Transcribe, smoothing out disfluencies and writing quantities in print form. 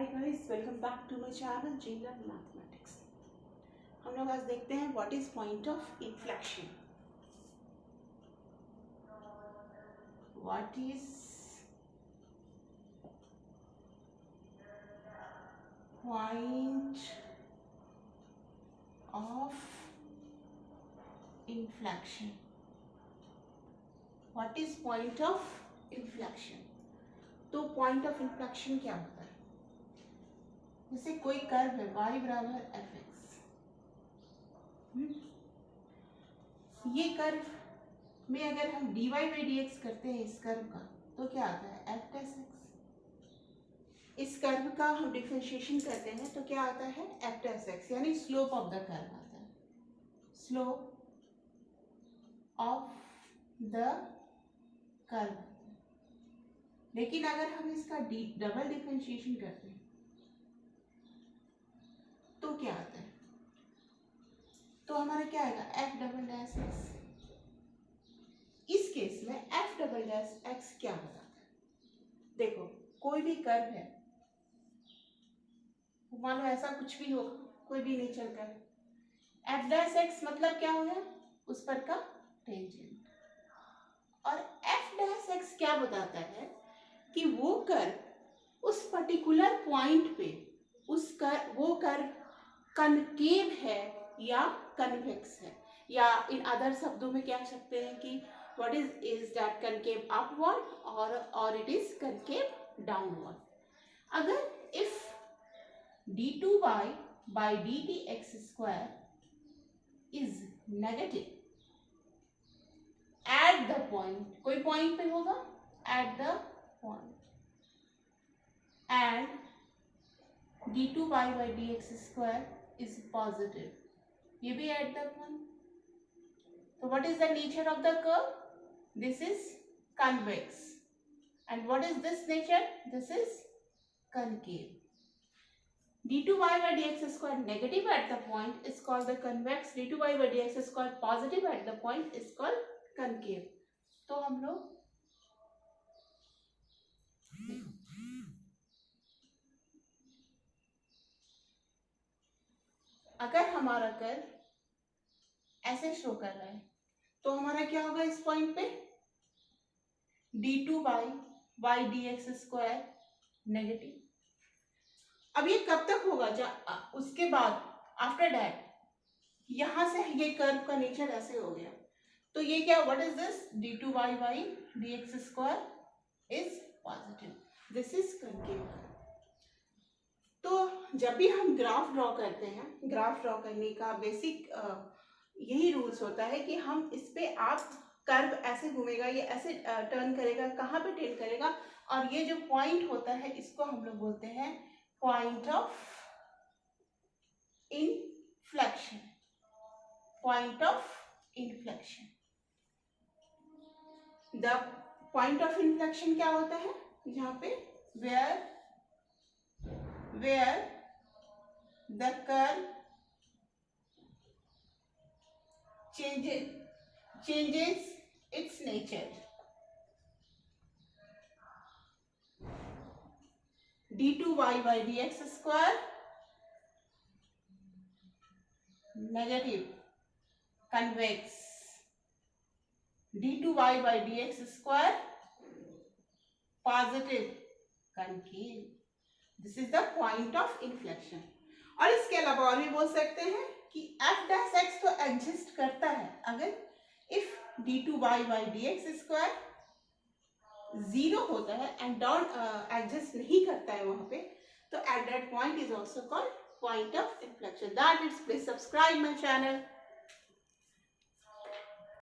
Hi guys, welcome back to my channel G learn mathematics. हम लोग आज देखते हैं what is point of inflection. What is point of inflection. What is point of inflection. तो point of inflection क्या होता है? जैसे कोई कर्व है y बराबर एफ एक्स, ये कर्व में अगर हम dy बाई डी एक्स करते हैं इस कर्व का, तो क्या आता है एफ डैश एक्स। इस कर्व का हम डिफरेंशिएशन करते हैं तो क्या आता है एफ डैश एक्स, यानी स्लोप ऑफ द कर्व आता है, स्लोप ऑफ द कर्व। लेकिन अगर हम इसका डबल डिफरेंशिएशन करते हैं तो क्या आता है? तो हमारा क्या आएगा एफ डबल डैश एक्स। इस केस में एफ डबल डैश एक्स क्या बताता है? देखो, कोई भी कर्व है, मान लो ऐसा कुछ भी होगा, कोई भी नेचर का है, एफ डैश एक्स मतलब क्या हो गया उस पर का टेंजेंट। और एफ डैश एक्स क्या बताता है कि वो कर्व उस पर्टिकुलर पॉइंट पे वो कर्व कनकेव है या कन्वेक्स है, या इन अदर शब्दों में क्या कह सकते हैं कि what is that concave upward और इट इज कनकेव डाउनवर्ड। अगर if d2y by dt(x square) is negative at the point, कोई पॉइंट पे होगा at the point, and d2y by dx square is positive, ये भी at the point. So what is the nature of the curve? This is convex. And what is this nature? This is concave. d2y by dx square negative at the point is called the convex. d2y by dx square positive at the point is called concave. तो हम लोग अगर हमारा curve ऐसे show कर रहा है तो हमारा क्या होगा इस पॉइंट पे d2y dx स्क्वायर नेगेटिव। अब ये कब तक होगा? उसके बाद आफ्टर दैट यहां से ये कर्व का नेचर ऐसे हो गया, तो ये क्या, what is this, d2y dx square is positive, this is concave. तो जब भी हम ग्राफ ड्रॉ करते हैं, ग्राफ ड्रॉ करने का बेसिक यही रूल्स होता है कि हम इस पे आप कर्व ऐसे घूमेगा, ये ऐसे टर्न करेगा, कहाँ पे टर्न करेगा, और ये जो पॉइंट होता है इसको हम लोग बोलते हैं point of inflection. Point of inflection. The point of inflection क्या होता है? यहाँ पे where the curve changes its nature. d2y by dx square negative convex, d2y by dx square positive concave. This is the point of inflection. और इसके अलावा और भी बोल सकते हैं कि एफ डैश एक्स तो एग्जिस्ट करता है अगर if d2y by dx square 0 होता है एंड डॉट एग्जिस्ट नहीं करता है वहां पे, तो at that point is also called point of inflection. That it's, please subscribe my channel.